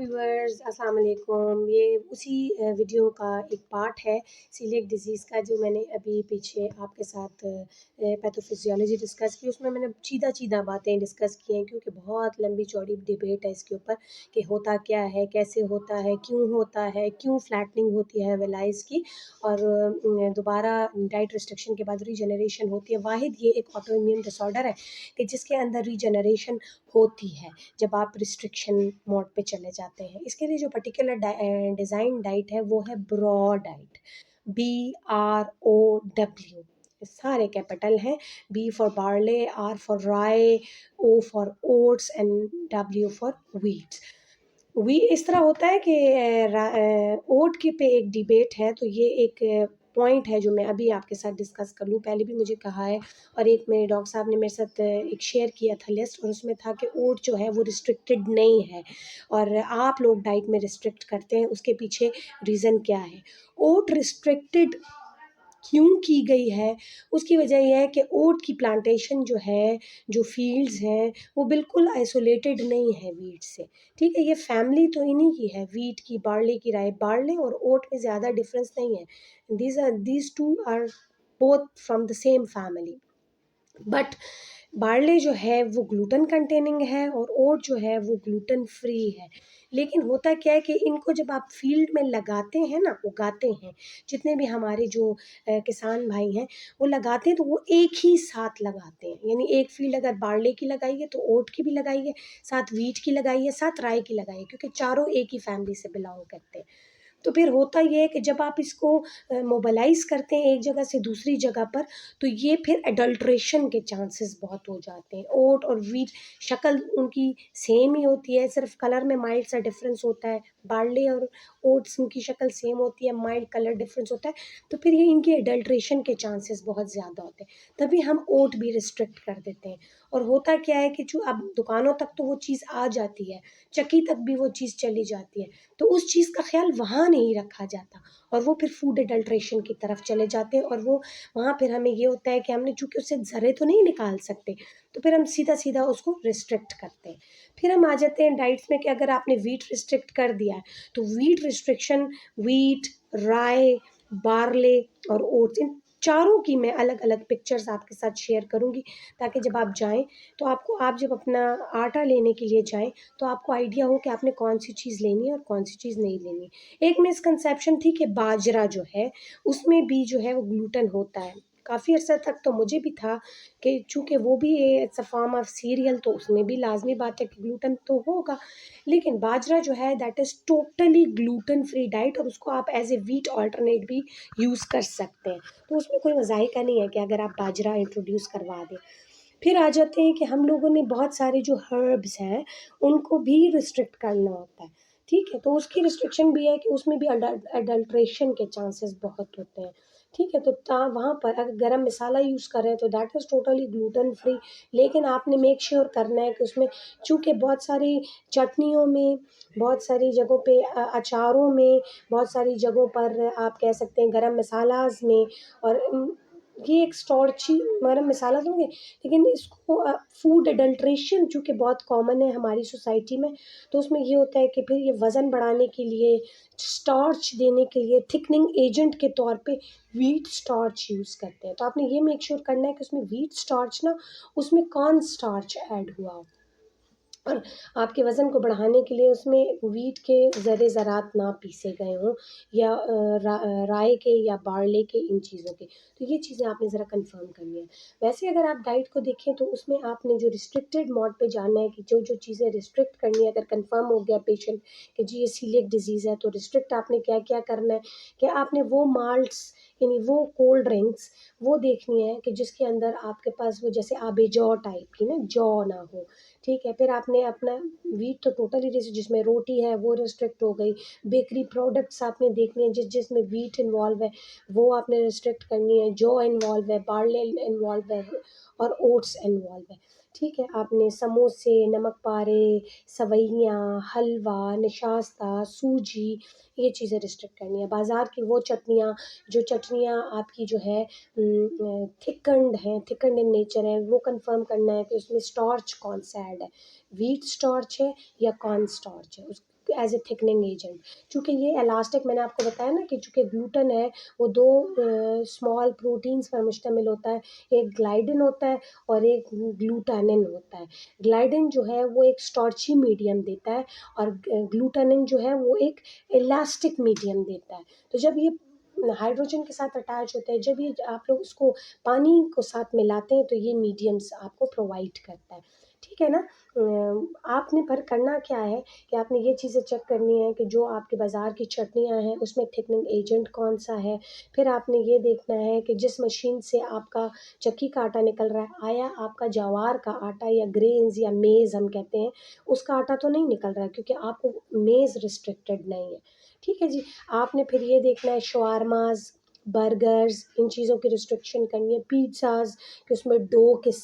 Viewers, अस्सलाम वालेकुम। ये उसी वीडियो का एक पार्ट है सीलिएक डिजीज़ का, जो मैंने अभी पीछे आपके साथ पैथोफिजियोलॉजी डिस्कस की। उसमें मैंने चीदा बातें डिस्कस की हैं, क्योंकि बहुत लंबी चौड़ी डिबेट है इसके ऊपर कि होता क्या है, कैसे होता है, क्यों फ्लैटनिंग होती है वेलाइज की, और दोबारा डाइट रिस्ट्रिक्शन के बाद रीजनरेशन होती है। वाहिद ये एक ऑटो इम्यून डिसऑर्डर है कि जिसके अंदर रीजनरेशन होती है जब आप रिस्ट्रिक्शन मोड पे चले जाते हैं। इसके लिए जो पर्टिकुलर डिज़ाइन डाइट है वो है ब्रॉ डाइट, BROW। सारे कैपिटल हैं, B for barley, R for rye, O for oats and W for wheat. वी इस तरह होता है कि ओट के पे एक डिबेट है, तो ये एक पॉइंट है जो मैं अभी आपके साथ डिस्कस कर लूँ। पहले भी मुझे कहा है, और एक मेरे डॉक्टर साहब ने मेरे साथ एक शेयर किया था लिस्ट, और उसमें था कि ओट जो है वो रिस्ट्रिक्टेड नहीं है, और आप लोग डाइट में रिस्ट्रिक्ट करते हैं। उसके पीछे रीज़न क्या है? ओट रिस्ट्रिक्टेड क्यों की गई है? उसकी वजह यह है कि ओट की प्लांटेशन जो है, जो फील्ड्स हैं, वो बिल्कुल आइसोलेटेड नहीं है वीट से। ठीक है, ये फैमिली तो इन्हीं की है, वीट की, बार्ले की, राय। बार्ले और ओट में ज़्यादा डिफरेंस नहीं है। These two are both from the same family, but barley जो है वो ग्लूटन कंटेनिंग है और ओट जो है वो ग्लूटन फ्री है। लेकिन होता क्या है कि इनको जब आप फील्ड में लगाते हैं ना, उगाते हैं, जितने भी हमारे जो किसान भाई हैं वो लगाते हैं, तो वो एक ही साथ लगाते हैं। यानी एक फील्ड अगर बार्ले की लगाई है तो ओट की भी लगाई है, साथ वीट की लगाई है, साथ राई की लगाई है, क्योंकि चारों एक ही फैमिली से बिलोंग करते हैं। तो फिर होता ये है कि जब आप इसको मोबालाइज़ करते हैं एक जगह से दूसरी जगह पर, तो ये फिर एडल्ट्रेशन के चांसेस बहुत हो जाते हैं। ओट और वीट शक्ल उनकी सेम ही होती है, सिर्फ कलर में माइल्ड सा डिफरेंस होता है। बार्ले और ओट्स उनकी शक्ल सेम होती है, माइल्ड कलर डिफरेंस होता है। तो फिर ये इनकी एडल्ट्रेशन के चांसेस बहुत ज़्यादा होते हैं, तभी हम ओट भी रिस्ट्रिक्ट कर देते हैं। और होता क्या है कि जो अब दुकानों तक तो वो चीज़ आ जाती है, चक्की तक भी वो चीज़ चली जाती है, तो उस चीज़ का ख्याल वहाँ नहीं रखा जाता, और वो फिर फूड एडल्ट्रेशन की तरफ चले जाते हैं। और वो वहाँ फिर हमें ये होता है कि हमने चूँकि उससे ज़रे तो नहीं निकाल सकते, तो फिर हम सीधा उसको रिस्ट्रिक्ट करते हैं। फिर हम आ जाते हैं डाइट्स में कि अगर आपने वीट रिस्ट्रिक्ट कर दिया है, तो वीट रिस्ट्रिक्शन, वीट, राय, बार्ले और ओट्स, इन चारों की मैं अलग-अलग पिक्चर्स आपके साथ शेयर करूँगी, ताकि जब आप जाएँ, तो आप जब अपना आटा लेने के लिए जाएँ, तो आपको आइडिया हो कि आपने कौन-सी चीज़ लेनी है और कौन-सी चीज़ नहीं लेनी है। एक मिसकंसेप्शन थी कि बाजरा जो है, उसमें भी जो है वो ग्लूटन होता है। काफ़ी अर्सा तक तो मुझे भी था कि चूँकि वो भी it's a form of serial, तो उसमें भी लाज़मी बात है कि ग्लूटन तो होगा। लेकिन बाजरा जो है that is totally gluten free diet, और उसको आप एज़ ए व्हीट अल्टरनेट भी यूज़ कर सकते हैं। तो उसमें कोई मज़ाही का नहीं है कि अगर आप बाजरा इंट्रोड्यूस करवा दें। फिर आ जाते हैं कि हम लोगों ने बहुत सारे जो हर्ब्स हैं, उनको भी रिस्ट्रिक्ट करना होता है। ठीक है, तो उसकी रिस्ट्रिक्शन भी है कि उसमें भी अडल्ट्रेशन के चांसेस बहुत होते हैं। ठीक है, तो वहाँ पर अगर गरम मसाला यूज़ कर रहे हैं तो that is totally gluten free. लेकिन आपने मेक श्योर करना है कि उसमें, चूँकि बहुत सारी चटनियों में, बहुत सारी जगहों पे अचारों में, बहुत सारी जगहों पर आप कह सकते हैं गरम मसालाज़ में, और ये एक स्टार्ची गरम मसाला तो नहीं, लेकिन इसको फूड एडल्ट्रेशन चूँकि बहुत कॉमन है हमारी सोसाइटी में, तो उसमें ये होता है कि फिर ये वज़न बढ़ाने के लिए, स्टार्च देने के लिए, थिकनिंग एजेंट के तौर पे व्हीट स्टार्च यूज़ करते हैं। तो आपने ये मेक श्योर करना है कि उसमें व्हीट स्टार्च ना, उसमें कॉर्न स्टार्च ऐड हुआ हो। और आपके वज़न को बढ़ाने के लिए उसमें व्हीट के ज़रात ना पीसे गए हों, या राय के या बार्ले के, इन चीज़ों के। तो ये चीज़ें आपने ज़रा कंफ़र्म करनी है। वैसे अगर आप डाइट को देखें तो उसमें आपने जो रिस्ट्रिक्टेड मोड पे जाना है, कि जो चीज़ें रिस्ट्रिक्ट करनी है, अगर कंफ़र्म हो गया पेशेंट कि जी ये सीलिएक डिज़ीज़ है, तो रिस्ट्रिक्ट आपने क्या-क्या करना है, कि आपने वो माल्ट्स, यानी वो कोल्ड ड्रिंक्स, वो देखनी है कि जिसके अंदर आपके पास वो जैसे आबे जौ टाइप की ना, जौ ना हो। ठीक है, फिर आपने अपना व्हीट तो टोटली जिसमें रोटी है वो रिस्ट्रिक्ट हो गई। बेकरी प्रोडक्ट्स आपने देखने हैं जिसमें व्हीट इन्वॉल्व है, वो आपने रिस्ट्रिक्ट करनी है। जौ इन्वॉल्व है, बार्ले इन्वॉल्व है, और ओट्स इन्वॉल्व है। ठीक है, आपने समोसे, नमक पारे, सवैयाँ, हलवा, निशास्ता, सूजी, ये चीज़ें रिस्ट्रिक्ट करनी है। बाज़ार की वो चटनियाँ, जो चटनियाँ आपकी जो है थिकन्ड इन नेचर है, वो कंफर्म करना है कि उसमें स्टार्च कौन सा ऐड है, व्हीट स्टार्च है या कॉर्न स्टार्च है। As a thickening agent. चूँकि ये इलास्टिक मैंने आपको बताया ना कि चूँकि ग्लूटन है वो दो स्मॉल प्रोटीन्स पर मुश्तमिल होता है, एक ग्लाइडिन होता है और एक ग्लूटानिन होता है। ग्लाइडिन जो है वो एक स्टार्ची मीडियम देता है और ग्लूटानिन जो है वो एक इलास्टिक मीडियम देता है। तो जब ये हाइड्रोजन के साथ अटैच होता है, जब ये आप लोग इसको पानी को साथ मिलाते हैं तो ये मीडियम्स आपको प्रोवाइड करता है, ठीक है ना। आपने पर करना क्या है कि आपने ये चीज़ें चेक करनी है कि जो आपके बाज़ार की चटनियाँ हैं उसमें थिकनिंग एजेंट कौन सा है। फिर आपने ये देखना है कि जिस मशीन से आपका चक्की का आटा निकल रहा है, आया आपका ज्वार का आटा या ग्रेन्स या मेज़ हम कहते हैं, उसका आटा तो नहीं निकल रहा है, क्योंकि आपको मेज़ रिस्ट्रिक्टेड नहीं है, ठीक है जी। आपने फिर ये देखना है शवारमाज़, बर्गर्स, इन चीज़ों की रिस्ट्रिक्शन करनी है। पिज़्ज़ाज़ कि उसमें डो किस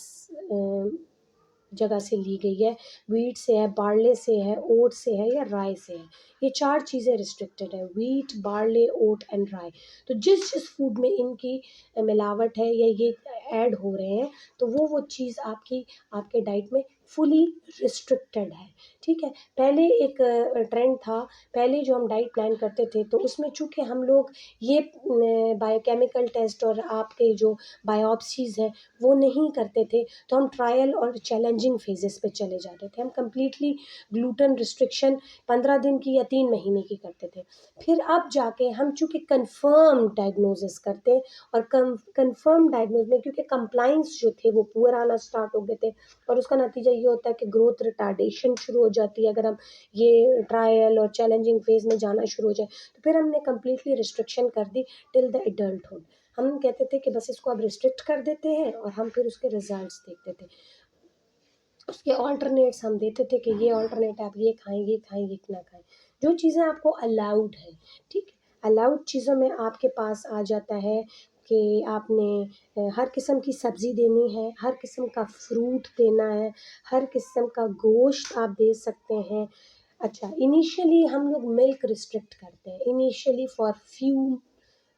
जगह से ली गई है, व्हीट से है, बार्ले से है, ओट से है या राय से है। ये 4 चीज़ें रिस्ट्रिक्टेड है, व्हीट, बार्ले, ओट एंड राय। तो जिस फूड में इनकी मिलावट है या ये ऐड हो रहे हैं, तो वो चीज़ आपकी आपके डाइट में फुली रिस्ट्रिक्टेड है, ठीक है। पहले एक ट्रेंड था, पहले जो हम डाइट प्लान करते थे तो उसमें चूँकि हम लोग ये बायोकेमिकल टेस्ट और आपके जो बायोप्सीज़ हैं वो नहीं करते थे, तो हम ट्रायल और चैलेंजिंग फेजेस पे चले जाते थे। हम कंप्लीटली ग्लूटेन रिस्ट्रिक्शन 15 दिन की या 3 महीने की करते थे। फिर अब जाके हम चूँकि कंफर्म डायग्नोसिस करते हैं और कंफर्म डायग्नोसिस में क्योंकि कंप्लायंस जो थे वो पुअर आना स्टार्ट हो गए थे और उसका नतीजा ये होता है कि ग्रोथ रिटार्डेशन शुरू हो जाती है अगर हम ये ट्रायल और चैलेंजिंग फेज में जाना शुरू हो जाए। तो फिर हमने कंप्लीटली रिस्ट्रिक्शन कर दी टिल द एडल्टहुड। हम कहते थे कि बस इसको अब रिस्ट्रिक्ट कर देते हैं और हम फिर उसके रिजल्ट्स देखते थे। उसके ऑल्टरनेट्स हम देते थे कि ये ऑल्टरनेट आप ये खाएँ, ये खाएँ, ये ना खाएँ। जो चीज़ें आपको अलाउड है, ठीक है? अलाउड चीज़ों में आपके पास आ जाता है कि आपने हर किस्म की सब्ज़ी देनी है, हर किस्म का फ्रूट देना है, हर किस्म का गोश्त आप दे सकते हैं। अच्छा, इनिशियली हम लोग मिल्क रिस्ट्रिक्ट करते हैं, इनिशियली फॉर फ्यू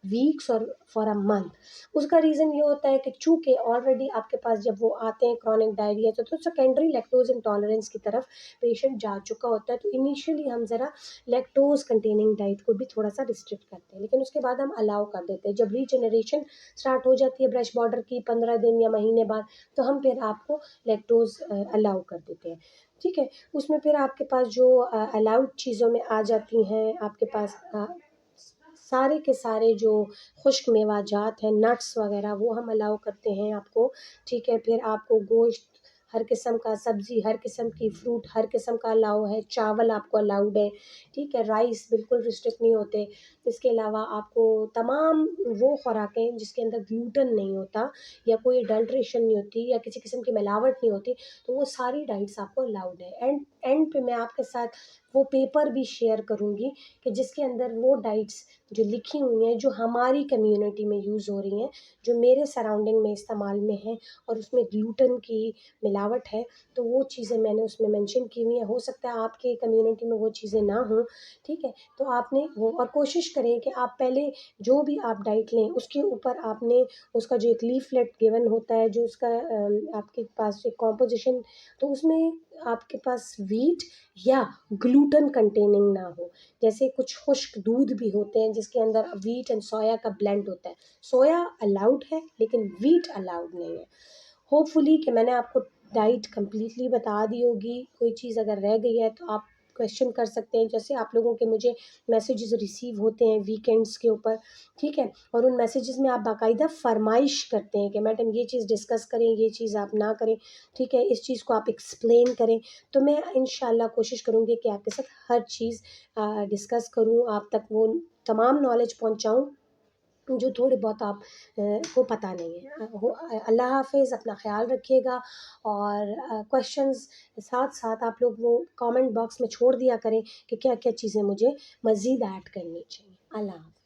वीक्स और फॉर अ मंथ। उसका रीज़न ये होता है कि चूँकि ऑलरेडी आपके पास जब वो आते हैं क्रॉनिक डायरिया तो सेकेंडरी लैक्टोज इंटॉलरेंस की तरफ पेशेंट जा चुका होता है, तो इनिशियली हम ज़रा लैक्टोज कंटेनिंग डाइट को भी थोड़ा सा रिस्ट्रिक्ट करते हैं, लेकिन उसके बाद हम अलाउ कर देते हैं। जब रीजनरेशन स्टार्ट हो जाती है ब्रेस्ट बॉर्डर की 15 दिन या महीने बाद, तो हम फिर आपको लैक्टोज अलाउ कर देते हैं, ठीक है। उसमें फिर आपके पास जो अलाउड चीज़ों में आ जाती हैं आपके पास सारे के सारे जो खुश्क मेवाजात हैं, नट्स वगैरह वो हम अलाउ करते हैं आपको, ठीक है। फिर आपको गोश्त, हर किस्म का सब्ज़ी, हर किस्म की फ्रूट, हर किस्म का अलाउ है, चावल आपको अलाउड है, ठीक है। राइस बिल्कुल रिस्ट्रिक्ट नहीं होते। इसके अलावा आपको तमाम वो खुराकें जिसके अंदर ग्लूटेन नहीं होता या कोई अडल्ट्रेशन नहीं होती या किसी किस्म की मिलावट नहीं होती, तो वो सारी डाइट्स आपको अलाउड है। एंड पे मैं आपके साथ वो पेपर भी शेयर करूँगी कि जिसके अंदर वो डाइट्स जो लिखी हुई हैं, जो हमारी कम्युनिटी में यूज़ हो रही हैं, जो मेरे सराउंडिंग में इस्तेमाल में हैं और उसमें ग्लूटेन की मिलावट है, तो वो चीज़ें मैंने उसमें मेंशन की हुई हैं। हो सकता है आपके कम्युनिटी में वो चीज़ें ना हों, ठीक है। तो आपने वो और कोशिश करें कि आप पहले जो भी आप डाइट लें उसके ऊपर आपने उसका जो एक लीफलेट गिवन होता है, जो उसका आपके पास एक कॉम्पोजिशन, तो उसमें आपके पास व्हीट या ग्लूटेन कंटेनिंग ना हो। जैसे कुछ खुश्क दूध भी होते हैं जिसके अंदर व्हीट एंड सोया का ब्लेंड होता है। सोया अलाउड है लेकिन व्हीट अलाउड नहीं है। होपफुली कि मैंने आपको डाइट कंप्लीटली बता दी होगी। कोई चीज़ अगर रह गई है तो आप क्वेश्चन कर सकते हैं। जैसे आप लोगों के मुझे मैसेजेस रिसीव होते हैं वीकेंड्स के ऊपर, ठीक है। और उन मैसेजेस में आप बाकायदा फरमाइश करते हैं कि मैडम ये चीज़ डिस्कस करें, ये चीज़ आप ना करें, ठीक है। इस चीज़ को आप एक्सप्लेन करें। तो मैं इंशाल्लाह कोशिश करूँगी कि आपके साथ हर चीज़ डिस्कस करूँ, आप तक वो तमाम नॉलेज पहुँचाऊँ जो थोड़े बहुत आप को पता नहीं है। अल्लाह हाफ़िज़, अपना ख़्याल रखिएगा और क्वेश्चंस साथ-साथ आप लोग वो कमेंट बॉक्स में छोड़ दिया करें कि क्या-क्या चीज़ें मुझे मज़ीद ऐड करनी चाहिए। अल्लाह हाफ़िज़।